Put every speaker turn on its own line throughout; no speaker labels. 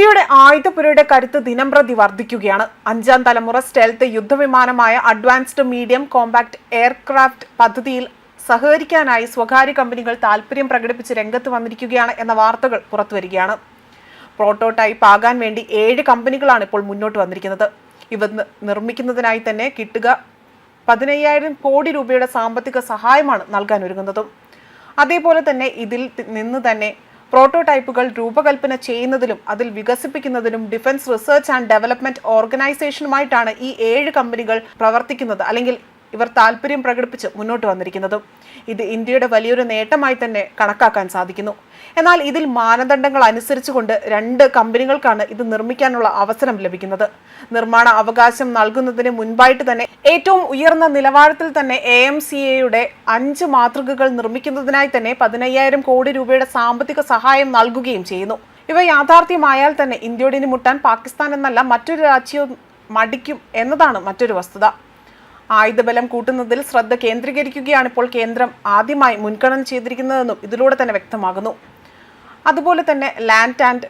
ഇന്ത്യയുടെ ആയുധപുരയുടെ കരുത്ത് ദിനംപ്രതി വർദ്ധിക്കുകയാണ്. 5ാം തലമുറ സ്റ്റെൽത്ത് യുദ്ധവിമാനമായ അഡ്വാൻസ്ഡ് മീഡിയം കോമ്പാക്ട് എയർക്രാഫ്റ്റ് പദ്ധതിയിൽ സഹകരിക്കാനായി സ്വകാര്യ കമ്പനികൾ താൽപര്യം പ്രകടിപ്പിച്ച് രംഗത്ത് വന്നിരിക്കുകയാണ് എന്ന വാർത്തകൾ പുറത്തുവരികയാണ്. പ്രോട്ടോടൈപ്പ് ആകാൻ വേണ്ടി 7 കമ്പനികളാണ് ഇപ്പോൾ മുന്നോട്ട് വന്നിരിക്കുന്നത്. ഇവ നിർമ്മിക്കുന്നതിനായി തന്നെ കിട്ടുക 15,000 കോടി രൂപയുടെ സാമ്പത്തിക സഹായമാണ് നൽകാൻ ഒരുങ്ങുന്നതും. അതേപോലെ തന്നെ ഇതിൽ നിന്ന് തന്നെ പ്രോട്ടോടൈപ്പുകൾ രൂപകൽപ്പന ചെയ്യുന്നതിലും അതിൽ വികസിപ്പിക്കുന്നതിനും ഡിഫൻസ് റിസർച്ച് ആൻഡ് ഡെവലപ്മെന്റ് ഓർഗനൈസേഷനുമായിട്ടാണ് ഈ 7 കമ്പനികൾ പ്രവർത്തിക്കുന്നത്, അല്ലെങ്കിൽ ഇവർ താല്പര്യം പ്രകടിപ്പിച്ച് മുന്നോട്ട് വന്നിരിക്കുന്നതും. ഇത് ഇന്ത്യയുടെ വലിയൊരു നേട്ടമായി തന്നെ കണക്കാക്കാൻ സാധിക്കുന്നു. എന്നാൽ ഇതിൽ മാനദണ്ഡങ്ങൾ അനുസരിച്ചുകൊണ്ട് 2 കമ്പനികൾക്കാണ് ഇത് നിർമ്മിക്കാനുള്ള അവസരം ലഭിക്കുന്നത്. നിർമ്മാണ അവകാശം നൽകുന്നതിന് മുൻപായിട്ട് തന്നെ ഏറ്റവും ഉയർന്ന നിലവാരത്തിൽ തന്നെ AMCAയുടെ 5 മാതൃകകൾ നിർമ്മിക്കുന്നതിനായി തന്നെ 15,000 കോടി രൂപയുടെ സാമ്പത്തിക സഹായം നൽകുകയും ചെയ്യുന്നു. ഇവ യാഥാർത്ഥ്യമായാൽ തന്നെ ഇന്ത്യയോട് ഇനി മുട്ടാൻ പാകിസ്ഥാൻ എന്നല്ല മറ്റൊരു രാജ്യവും മടിക്കും എന്നതാണ് മറ്റൊരു വസ്തുത. ആയുധബലം കൂട്ടുന്നതിൽ ശ്രദ്ധ കേന്ദ്രീകരിക്കുകയാണ് ഇപ്പോൾ കേന്ദ്രം ആദ്യമായി മുൻഗണന ചെയ്തിരിക്കുന്നതെന്നും ഇതിലൂടെ തന്നെ വ്യക്തമാകുന്നു. അതുപോലെ തന്നെ ലാൻഡ് ആൻഡ്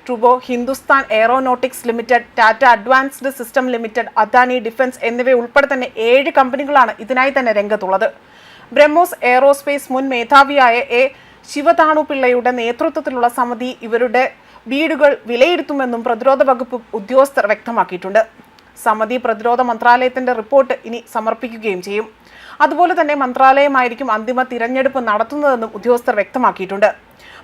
ട്രൂബോ, Hindustan Aeronautics Limited, Tata Advanced System Limited, Adani Defence എന്നിവ ഉൾപ്പെടെ തന്നെ 7 കമ്പനികളാണ് ഇതിനായി തന്നെ രംഗത്തുള്ളത്. ബ്രഹ്മോസ് എയറോസ്പേസ് മുൻ മേധാവിയായ ശിവതാണുപിള്ളയുടെ നേതൃത്വത്തിലുള്ള സമിതി ഇവരുടെ വീടുകൾ വിലയിരുത്തുമെന്നും പ്രതിരോധ വകുപ്പ് ഉദ്യോഗസ്ഥർ വ്യക്തമാക്കിയിട്ടുണ്ട്. സമിതി പ്രതിരോധ മന്ത്രാലയത്തിന്റെ റിപ്പോർട്ട് ഇനി സമർപ്പിക്കുകയും ചെയ്യും. അതുപോലെ തന്നെ മന്ത്രാലയമായിരിക്കും അന്തിമ തിരഞ്ഞെടുപ്പ് നടത്തുന്നതെന്നും ഉദ്യോഗസ്ഥർ വ്യക്തമാക്കിയിട്ടുണ്ട്.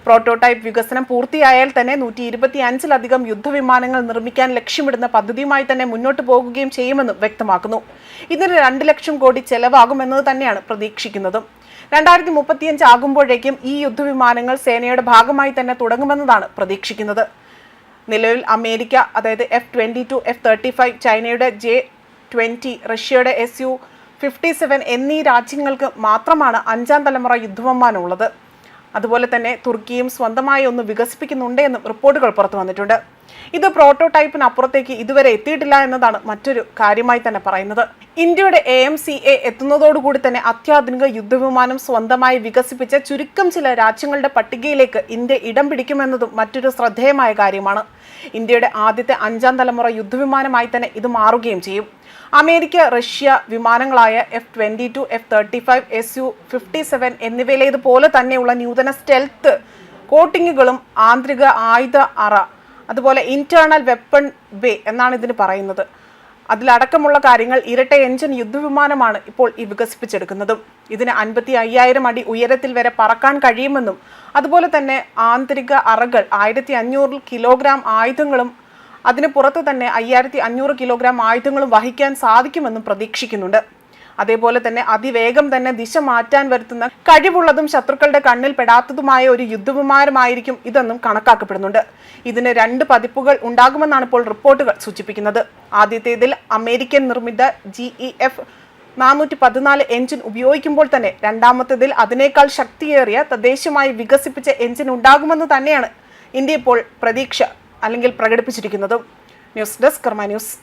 പ്രോട്ടോടൈപ്പ് വികസനം പൂർത്തിയായാൽ തന്നെ 125-ലധികം യുദ്ധവിമാനങ്ങൾ നിർമ്മിക്കാൻ ലക്ഷ്യമിടുന്ന പദ്ധതിയുമായി തന്നെ മുന്നോട്ട് പോകുകയും ചെയ്യുമെന്നും വ്യക്തമാക്കുന്നു. ഇതിന് 2 ലക്ഷം കോടി ചെലവാകുമെന്നത് തന്നെയാണ് പ്രതീക്ഷിക്കുന്നതും. 2035 ആകുമ്പോഴേക്കും ഈ യുദ്ധവിമാനങ്ങൾ സേനയുടെ ഭാഗമായി തന്നെ തുടങ്ങുമെന്നതാണ് പ്രതീക്ഷിക്കുന്നത്. നിലവിൽ അമേരിക്ക, അതായത് F-22, F-35, ചൈനയുടെ J-20, റഷ്യയുടെ Su-57 എന്നീ രാജ്യങ്ങൾക്ക് മാത്രമാണ് 5ാം തലമുറ യുദ്ധവിമാനം ഉള്ളത്. അതുപോലെ തന്നെ തുർക്കിയും സ്വന്തമായി ഒന്ന് വികസിപ്പിക്കുന്നുണ്ട് എന്നും റിപ്പോർട്ടുകൾ പുറത്തു വന്നിട്ടുണ്ട്. ഇത് പ്രോട്ടോടൈപ്പിന് അപ്പുറത്തേക്ക് ഇതുവരെ എത്തിയിട്ടില്ല എന്നതാണ് മറ്റൊരു കാര്യമായി തന്നെ പറയുന്നത്. ഇന്ത്യയുടെ AMCA എത്തുന്നതോടുകൂടി തന്നെ അത്യാധുനിക യുദ്ധവിമാനം സ്വന്തമായി വികസിപ്പിച്ച ചുരുക്കം ചില രാജ്യങ്ങളുടെ പട്ടികയിലേക്ക് ഇന്ത്യ ഇടം പിടിക്കുമെന്നതും മറ്റൊരു ശ്രദ്ധേയമായ കാര്യമാണ്. ഇന്ത്യയുടെ ആദ്യത്തെ 5ാം തലമുറ യുദ്ധവിമാനമായി തന്നെ ഇത് മാറുകയും ചെയ്യും. America, Russia വിമാനങ്ങളായ F-22, F-35, Su-57 എന്നിവയിലേതുപോലെ തന്നെയുള്ള നൂതന സ്റ്റെൽത്ത് കോട്ടിങ്ങുകളും ആന്തരിക ആയുധ അറ, അതുപോലെ ഇന്റേണൽ വെപ്പൺ ബേ എന്നാണ് ഇതിന് പറയുന്നത്, അതിലടക്കമുള്ള കാര്യങ്ങൾ ഇരട്ട എഞ്ചിൻ യുദ്ധവിമാനമാണ് ഇപ്പോൾ ഈ വികസിപ്പിച്ചെടുക്കുന്നതും. ഇതിന് 55,000 അടി ഉയരത്തിൽ വരെ പറക്കാൻ കഴിയുമെന്നും അതുപോലെ തന്നെ ആന്തരിക അറകൾ 1,500 കിലോഗ്രാം ആയുധങ്ങളും അതിന് പുറത്ത് തന്നെ 5,500 കിലോഗ്രാം ആയുധങ്ങളും വഹിക്കാൻ സാധിക്കുമെന്നും പ്രതീക്ഷിക്കുന്നുണ്ട്. അതേപോലെ തന്നെ അതിവേഗം തന്നെ ദിശ മാറ്റാൻ വരുത്തുന്ന കഴിവുള്ളതും ശത്രുക്കളുടെ കണ്ണിൽ പെടാത്തതുമായ ഒരു യുദ്ധവിമാനമായിരിക്കും ഇതെന്നും കണക്കാക്കപ്പെടുന്നുണ്ട്. ഇതിന് 2 പതിപ്പുകൾ ഉണ്ടാകുമെന്നാണ് ഇപ്പോൾ റിപ്പോർട്ടുകൾ സൂചിപ്പിക്കുന്നത്. ആദ്യത്തേതിൽ അമേരിക്കൻ നിർമ്മിത GEF 414 എഞ്ചിൻ ഉപയോഗിക്കുമ്പോൾ തന്നെ രണ്ടാമത്തേതിൽ അതിനേക്കാൾ ശക്തിയേറിയ തദ്ദേശീയമായി വികസിപ്പിച്ച എഞ്ചിൻ ഉണ്ടാകുമെന്ന് തന്നെയാണ് ഇന്ത്യ ഇപ്പോൾ പ്രതീക്ഷ അല്ലെങ്കിൽ പ്രകടിപ്പിച്ചിരിക്കുന്നതും. ന്യൂസ് ഡെസ്ക് കർമ്മ ന്യൂസ്.